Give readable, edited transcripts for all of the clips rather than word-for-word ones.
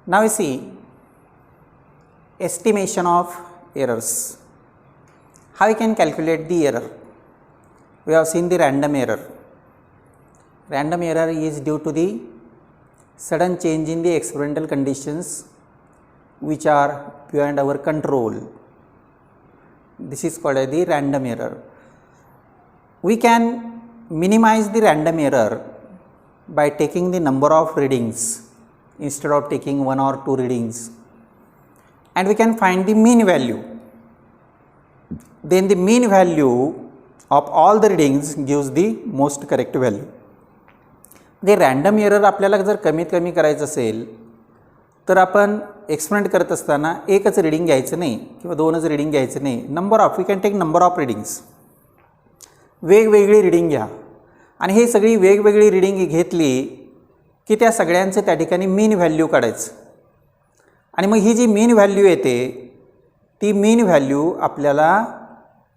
Now we see estimation of errors. How we can calculate the error? We have seen the random error. Random error is due to the sudden change in the experimental conditions which are beyond our control. This is called as the random error. We can minimize the random error by taking the number of readings instead of taking 1 or 2 readings, and we can find the mean value. Then the mean value of all the readings gives the most correct value. The random error आपल्याला जर कमीत कमी करायचं असेल तर आपण experiment करत असताना एकच रीडिंग घ्यायचं नाही किंवा दोनच रीडिंग घ्यायचं नाही. Number of, we can take number of readings. वेगवेगळी रीडिंग घ्या आणि हे सगळी वेगवेगळी रीडिंग घेतली की त्या सगळ्यांचं त्या ठिकाणी मीन व्हॅल्यू काढायचं आणि मग ही जी मीन व्हॅल्यू येते ती मीन व्हॅल्यू आपल्याला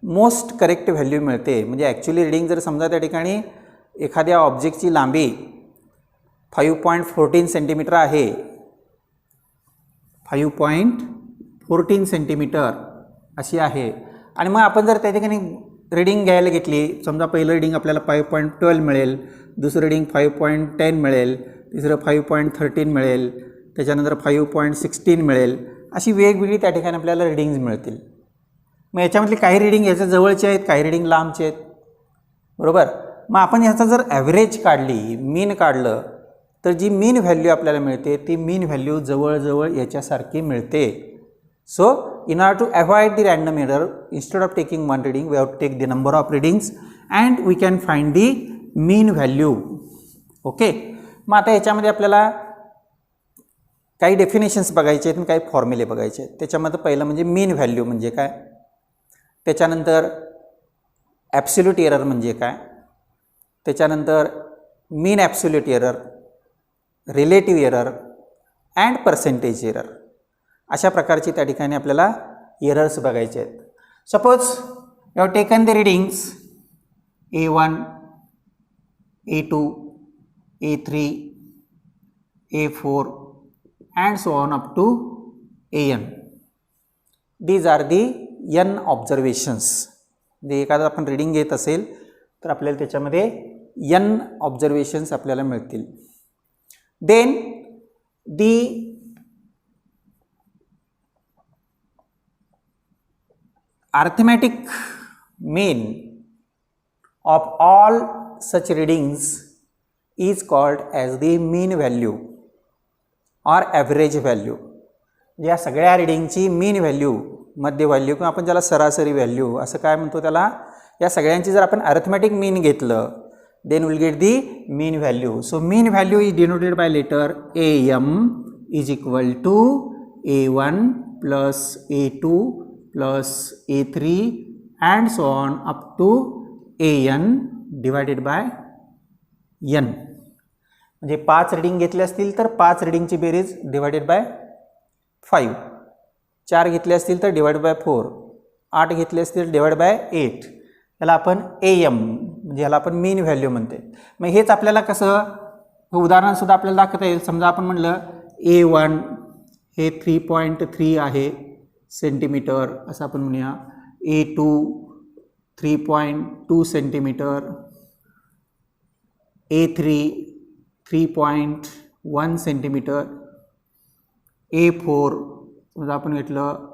मोस्ट करेक्ट व्हॅल्यू मिळते. म्हणजे ॲक्च्युली रीडिंग जर समजा त्या ठिकाणी एखाद्या ऑब्जेक्टची लांबी 5.14 सेंटीमीटर आहे, 5.14 सेंटीमीटर अशी आहे आणि मग आपण जर त्या ठिकाणी रीडिंग घ्यायला घेतली, समजा पहिलं रीडिंग आपल्याला 5.12 मिळेल, दुसरं रीडिंग 5.10 मिळेल, तिसरं 5.13 मिळेल, त्याच्यानंतर 5.16 मिळेल, अशी वेगवेगळी त्या ठिकाणी आपल्याला रीडिंग्ज मिळतील. मग याच्यामधली काही रीडिंग याच्या जवळचे आहेत, काही रीडिंग लांबचे आहेत, बरोबर. मग आपण ह्याचा जर ॲव्हरेज काढली, मीन काढलं, तर जी मीन व्हॅल्यू आपल्याला मिळते ती मीन व्हॅल्यू जवळजवळ याच्यासारखी मिळते. So, in order to avoid the random error, instead of taking one reading, we have to take the number of readings and we can find the mean value. Okay. मग आता याच्यामध्ये आपल्याला काही डेफिनेशन्स बघायचे आहेत आणि काही फॉर्म्युले बघायचे आहेत. त्याच्यामध्ये पहिलं म्हणजे मीन व्हॅल्यू म्हणजे काय, त्याच्यानंतर ॲब्सोल्यूट एरर म्हणजे काय, त्याच्यानंतर mean absolute error, relative error and percentage error, अशा प्रकारची त्या ठिकाणी आपल्याला एरर्स बघायचे आहेत. Suppose you have taken the readings A1, A2, A3, A4 and so on up to AN. These are the N observations. म्हणजे एखादा आपण रीडिंग घेत असेल तर आपल्याला त्याच्यामध्ये N ऑब्झर्वेशन्स आपल्याला मिळतील. Then the arithmetic mean of all such readings is called as the mean value or average value. या सगळ्या रीडिंगची मीन व्हॅल्यू, मध्य व्हॅल्यू किंवा आपण ज्याला सरासरी व्हॅल्यू असं काय म्हणतो त्याला, या सगळ्यांची जर आपण अरिथमॅटिक मीन घेतलं then will get the mean value. So mean value is denoted by letter AM is equal to A1 plus A2 plus A3 and so on up to AN divided by N. म्हणजे 5 reading घेतले असतील तर 5 रीडिंगची बेरीज divided by 5, 4 घेतले असतील तर divide by 4, 8 घेतले असतील डिवाइड बाय 8. याला आपण AM म्हणजे याला आपण मीन व्हॅल्यू म्हणते. मग हेच आपल्याला कसं उदाहरणसुद्धा आपल्याला दाखवता येईल. समजा आपण म्हणलं A1 हे 3.3 आहे सेंटीमीटर असं आपण म्हणूया, A2 3.2 centimetre, A3 3.1 centimetre, A4 समजा आपण घेतलं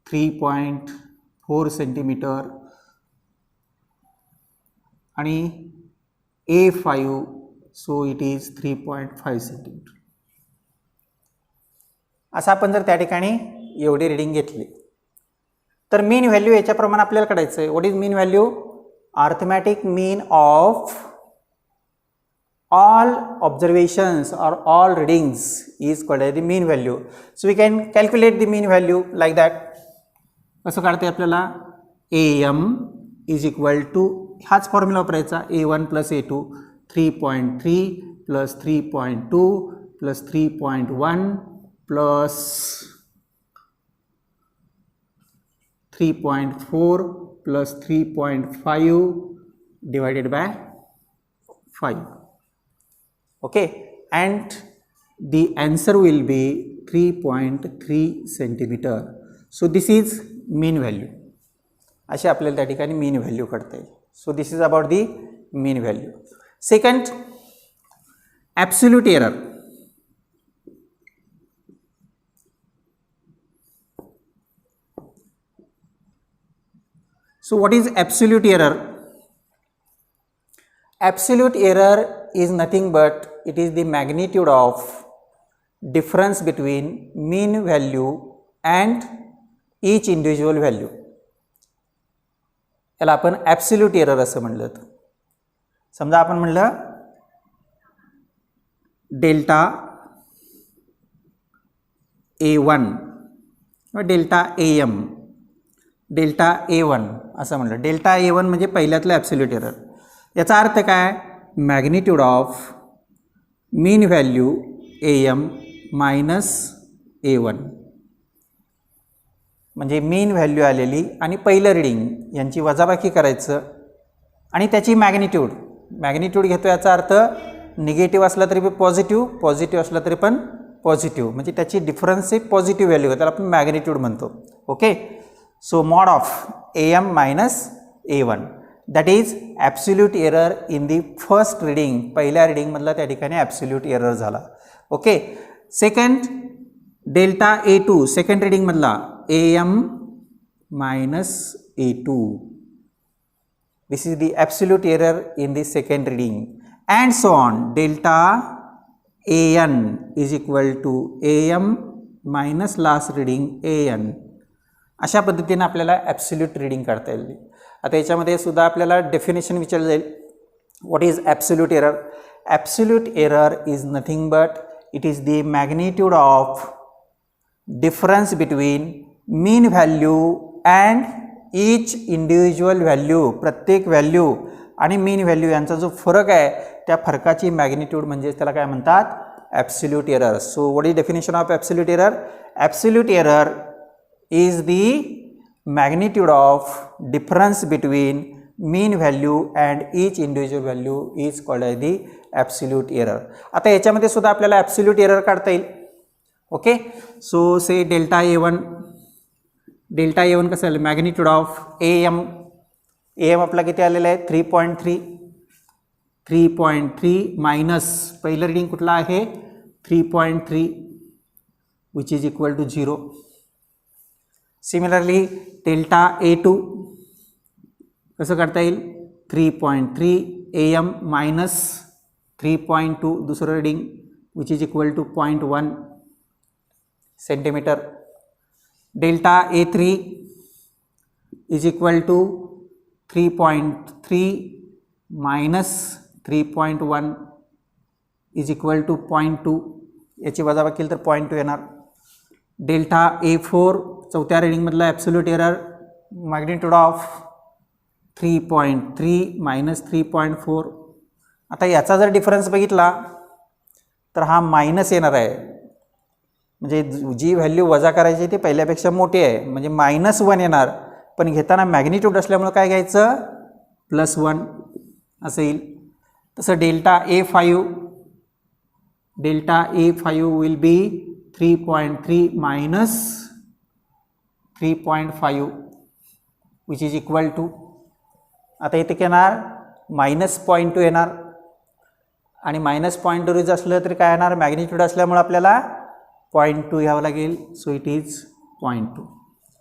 3.4 सेंटीमीटर आणि A5 so it is 3.5 centimetre. असं आपण जर त्या ठिकाणी एवढी रीडिंग घेतली तर मीन व्हॅल्यू याच्याप्रमाणे आपल्याला काढायचं आहे. What is mean value? Arithmetic mean of all observations or all readings is called as the mean value. So we can calculate the mean value like that. कसं काढते आपल्याला AM is equal to हाच formula वापरायचा, A1 plus A2 3.3 plus 3.2 plus 3.1 plus 3.4 plus 3.5 divided by 5. Okay, and the answer will be 3.3 centimeter. So this is mean value. अशी आपल्याला त्या ठिकाणी mean value काढता येईल. So this is about the mean value. Second, absolute error. So what is absolute error? Absolute error is nothing but it is the magnitude of difference between mean value and each individual value. याला आपण absolute error असं म्हणलं तर समजा आपण म्हणलं delta A1 किंवा delta AM, delta A1 असं म्हणलं. डेल्टा A1 म्हणजे पहिल्यातलं ॲब्सोल्यूट एरर. याचा अर्थ काय? Magnitude of mean value AM minus A1 म्हणजे मीन व्हॅल्यू आलेली आणि पहिलं रीडिंग यांची वजाबाकी करायचं आणि त्याची मॅग्निट्यूड घेतो. याचा अर्थ निगेटिव्ह असला तरी पण पॉझिटिव्ह असला तरी पण पॉझिटिव्ह म्हणजे त्याची डिफरन्सची पॉझिटिव्ह व्हॅल्यू त्याला आपण मॅग्निट्यूड म्हणतो. Okay. So mod of AM minus A1 that is absolute error in the first reading. पहिल्या रीडिंगमधला त्या ठिकाणी ॲब्सोल्यूट एरर झाला. Okay. Second delta A2 second रीडिंगमधला AM minus A2. This is the absolute error in the second reading and so on. Delta AN is equal to AM minus last reading AN. अशा पद्धतीने आपल्याला absolute reading काढता येईल. आता याच्यामध्ये सुद्धा आपल्याला डेफिनेशन विचारलं जाईल. What is absolute error? Absolute error is nothing but it is the magnitude of difference between mean value and each individual value. प्रत्येक व्हॅल्यू आणि मीन व्हॅल्यू यांचा जो फरक आहे त्या फरकाची मॅग्निट्यूड म्हणजे त्याला काय म्हणतात? Absolute error. So what is definition of absolute error? Absolute error is the magnitude of difference between mean value and each individual value is called as the absolute error. आता याच्यामध्ये सुद्धा आपल्याला ॲब्सोल्यूट एरर काढता येईल. Okay. So से delta A1 कसं आलं? Magnitude of AM आपला किती आलेला आहे? 3.3 मायनस पहिलं रीडिंग कुठला आहे? 3.3 which is equal to 0. Similarly delta A2 कसं काढता येईल? 3.3 AM मायनस 3.2 दुसरं reading which is equal to 0.1 centimetre. Delta A3 is equal to 3.3 minus 3.1 is equal to 0.2. याची वजाबाकी केली तर 0.2 येणार. डेल्टा A4 चौथ्या रीडिंगमधला absolute error magnitude of 3.3 minus 3.4. आता याचा जर डिफरन्स बघितला तर हा मायनस येणार आहे म्हणजे जी व्हॅल्यू वजा करायची ती पहिल्यापेक्षा मोठी आहे म्हणजे -1 येणार. पण घेताना मॅग्निट्यूड असल्यामुळे काय घ्यायचं? +1 असं येईल. तसं delta A5 will be 3.3 minus 3.5 which is equal to. आता इथे काय येणार? -0.2 येणार आणि -0.2 असलं तरी काय येणार? मॅग्निट्यूड असल्यामुळे आपल्याला 0.2 घ्यावं लागेल. So it is 0.2.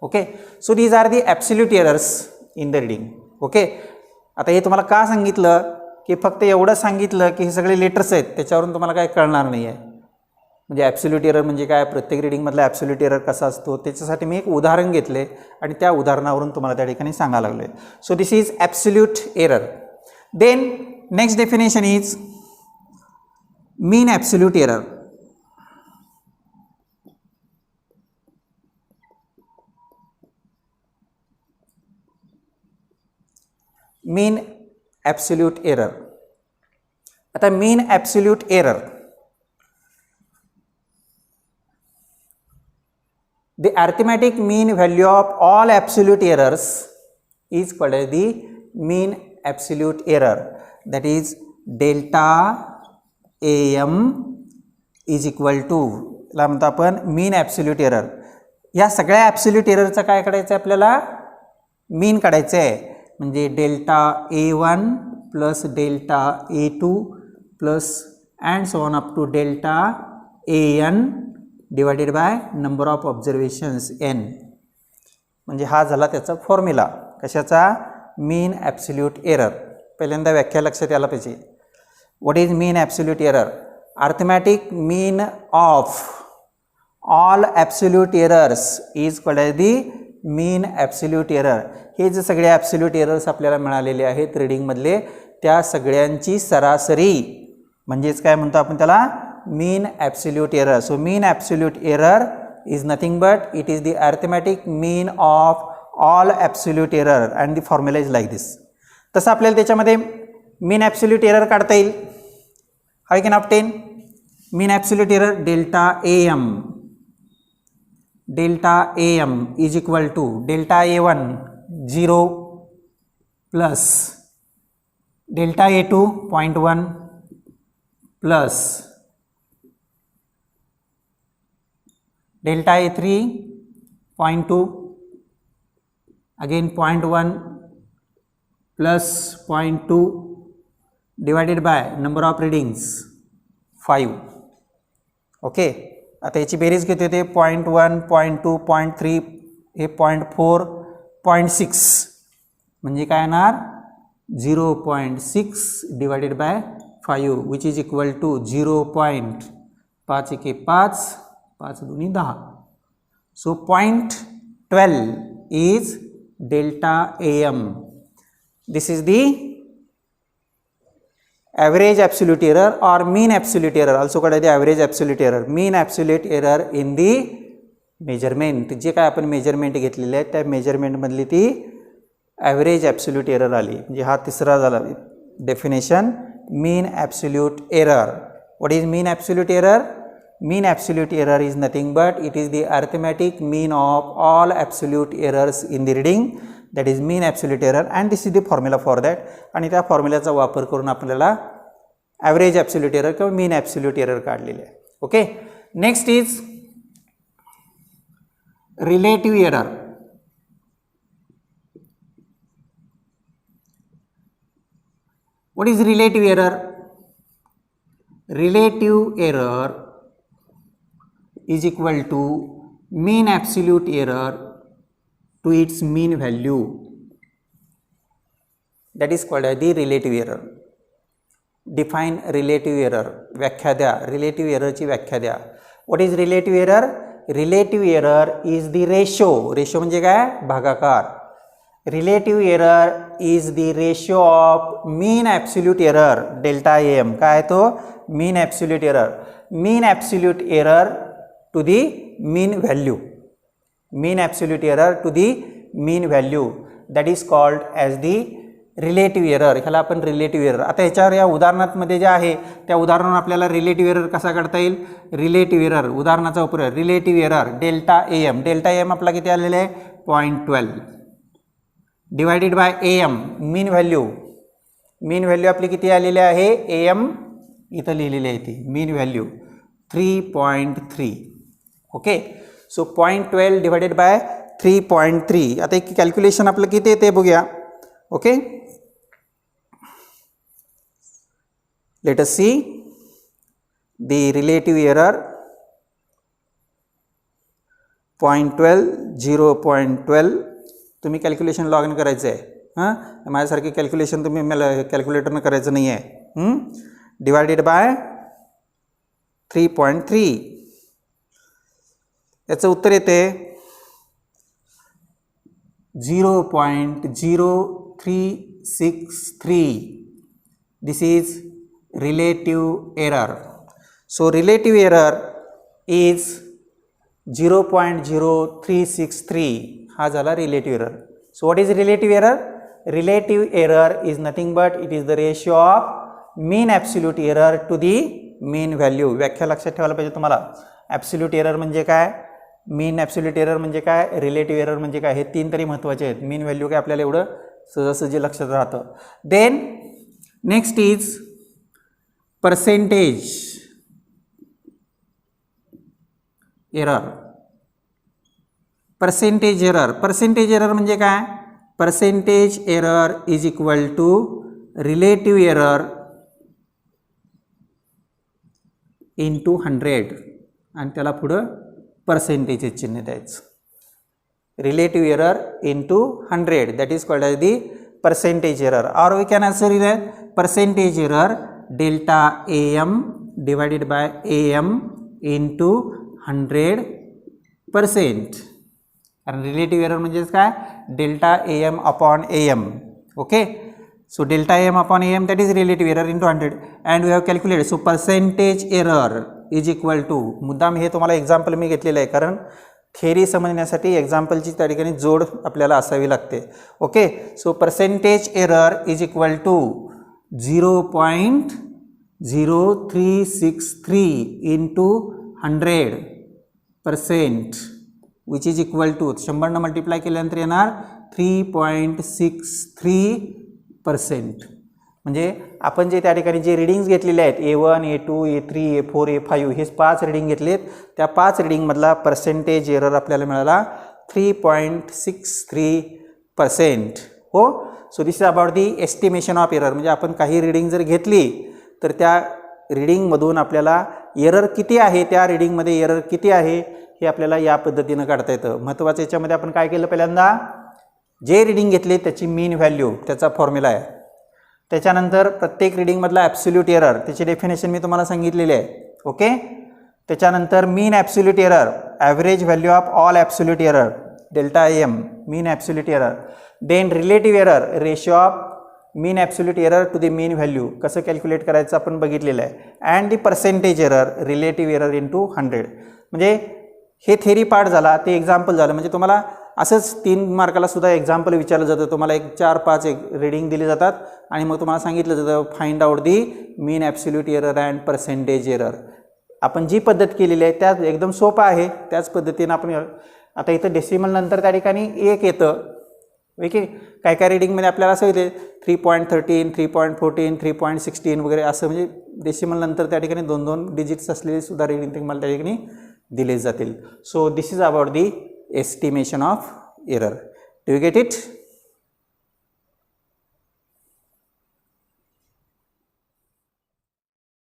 Okay. So these are the absolute errors in the reading. Okay. आता हे तुम्हाला का सांगितलं की फक्त एवढं सांगितलं की हे सगळे लेटर्स आहेत त्याच्यावरून तुम्हाला काय कळणार नाही आहे म्हणजे ॲब्सोल्यूट एरर म्हणजे काय, प्रत्येक रीडिंगमधला ॲब्सोल्यूट एरर कसा असतो त्याच्यासाठी मी एक उदाहरण घेतले आणि त्या उदाहरणावरून तुम्हाला त्या ठिकाणी सांगायला लागले. So this is absolute error. Then next definition is mean absolute error. Mean absolute error. आता mean absolute error, the arithmetic mean value of all absolute errors is called as the mean absolute error, that is delta AM is equal to ला म्हणतो आपण मीन absolute error. या सगळ्या absolute एररचं काय काढायचं आहे आपल्याला, मीन काढायचं आहे. म्हणजे delta A1 plus delta A2 plus and so on up to delta AN divided by number of observations N. म्हणजे हा झाला त्याचा फॉर्म्युला कशाचा, मीन ॲब्सोल्यूट एरर. पहिल्यांदा व्याख्या लक्षात यायला पाहिजे. What is mean absolute error, arithmetic mean of all absolute errors is called as the mean absolute error. हे जे सगळे ॲब्सोल्यूट एरर्स आपल्याला मिळालेले आहेत रीडिंगमधले त्या सगळ्यांची सरासरी म्हणजेच काय म्हणतो आपण त्याला, mean absolute error. So mean absolute error is nothing but it is the arithmetic mean of all absolute error and the formula is like this. तसं आपल्याला त्याच्यामध्ये मीन ॲब्सोल्यूट एरर काढता येईल. I can obtain mean absolute error delta AM is equal to delta A1 0 plus delta A2 0.1 plus delta A3 0.2 again 0.1 plus 0.2 divided by number of readings 5. Okay, आता याची बेरीज किती होते, 0.1 0.2 0.3 हे 0.4 0.6 म्हणजे काय येणार 0.6 divided by 5 which is equal to 0.5 एके 5 5 दुनी 10. So 0.12 is delta AM. This is the average absolute error or mean absolute error, also called the average absolute error, mean absolute error in the measurement. जे काय आपण measurement घेतलेले आहे त्या मेजरमेंटमधली ती average absolute error आली. म्हणजे हा तिसरा झाला definition mean absolute error. What is mean absolute error, mean absolute error is nothing but it is the arithmetic mean of all absolute errors in the reading, that is mean absolute error, and this is the formula for that. आणि त्या फॉर्म्युलाचा वापर करून आपल्याला average absolute error किंवा मीन absolute error काढलेले आहे. Okay, next is relative error. What is relative error, relative error is equal to mean absolute error to its mean value, that is called as the relative error. Define relative error, व्याख्या द्या relative error ची व्याख्या द्या. What is relative error, relative error is the ratio म्हणजे काय भागाकार. relative error is the ratio of mean absolute error delta AM. काय तो mean absolute error, mean absolute error to the mean value, mean absolute error to the mean value, that is called as the relative error. ह्याला आपण relative error. आता ह्याच्यावर या उदाहरणामध्ये जे आहे त्या उदाहरणावर आपल्याला relative error कसा काढता येईल, relative error उदाहरणाचा वापर relative error delta AM. Delta AM आपला किती आलेला आहे 0.12 divided by AM mean value. mean value आपली किती आलेली आहे AM इथं लिहिलेली आहे ती mean value 3.3. Okay, so 0.12 divided by 3.3. आता एक कॅल्क्युलेशन आपलं किती येते बघूया. Okay, let us see the relative error 0.12 0.12. तुम्ही कॅल्क्युलेशन लॉग इन करायचं आहे. हां, माझ्यासारखी कॅल्क्युलेशन तुम्ही मला कॅल्क्युलेटरनं करायचं नाही आहे. Divided by 3.3. याचं उत्तर येते 0.0363. This is relative error. So relative error is 0.0363. हा झाला relative error. So what is relative error, relative error is nothing but it is the ratio of mean absolute error to the mean value. व्याख्या लक्षात ठेवायला पाहिजे तुम्हाला. Absolute error म्हणजे काय, मीन absolute error म्हणजे काय, रिलेटिव्ह एरर म्हणजे काय, हे तीन तरी महत्त्वाचे आहेत. मीन व्हॅल्यू काय आपल्याला एवढं सहजसहजी लक्षात राहतं. Then next is percentage. Error. Percentage error म्हणजे काय? Percentage error is equal to relative error into 100 आणि त्याला पुढं पर्सेंटेज चिन्ह द्यायचं. Relative error into 100 that is called as the percentage error. Or we can answer it percentage error delta AM divided by AM into 100%. कारण relative error म्हणजेच काय? Delta AM upon AM. Okay, so delta AM upon AM that is relative error into 100 and we have calculated. So percentage error is equal to, मुद्दाम हे तुम्हाला example मी घेतलेलं आहे कारण theory समजण्यासाठी एक्झाम्पलची त्या ठिकाणी जोड आपल्याला असावी लागते. Okay, so percentage error is equal to 0.0363 into 100% which is equal to 100 multiply केल्यानंतर येणार 3.63%. म्हणजे आपण जे त्या ठिकाणी जे रिडिंग्स घेतलेले आहेत A1, A2, A3, A4, A5 हे 5 रिडिंग घेतलेत. त्या 5 रिडिंगमधला पर्सेंटेज एरर आपल्याला मिळाला 3.63%. हो, so this is about the estimation of error. म्हणजे आपण काही रिडिंग जर घेतली तर त्या रिडिंगमधून आपल्याला एरर किती आहे, त्या रिडिंगमध्ये एरर किती आहे हे आपल्याला या पद्धतीनं काढता येतं. महत्त्वाचं याच्यामध्ये आपण काय केलं, पहिल्यांदा जे रिडिंग घेतले त्याची मीन व्हॅल्यू त्याचा फॉर्म्युला आहे. त्याच्यानंतर प्रत्येक रिडिंगमधला ॲब्सोल्यूट एरर त्याची डेफिनेशन मी तुम्हाला सांगितलेली आहे. ओके, त्याच्यानंतर mean absolute error, average value of all absolute error delta AM mean absolute error. Then relative error, ratio of mean absolute error to the mean value कसं कॅल्क्युलेट करायचं आपण बघितलेलं आहे. And the percentage error relative error into 100. म्हणजे हे theory part झाला, ते example झालं. म्हणजे तुम्हाला असंच 3 मार्काला सुद्धा एक्झाम्पल विचारलं जातं. तुम्हाला 4-5 रिडिंग दिली जातात आणि मग तुम्हाला सांगितलं जातं find out the mean absolute error and percentage error. आपण जी पद्धत केलेली आहे त्यात एकदम सोपं आहे. त्याच पद्धतीनं आपण आता इथं डेसिमल नंतर त्या ठिकाणी 1 येतं. ओके, काय काय रिडिंगमध्ये आपल्याला असं येते 3.13, 3.14, 3.16 वगैरे असं. म्हणजे डेसिमल नंतर त्या ठिकाणी 2-2 डिजिट्स असलेले सुद्धा रिडिंग तुम्हाला त्या ठिकाणी दिले जातील. So this is about the estimation of error. Do you get it?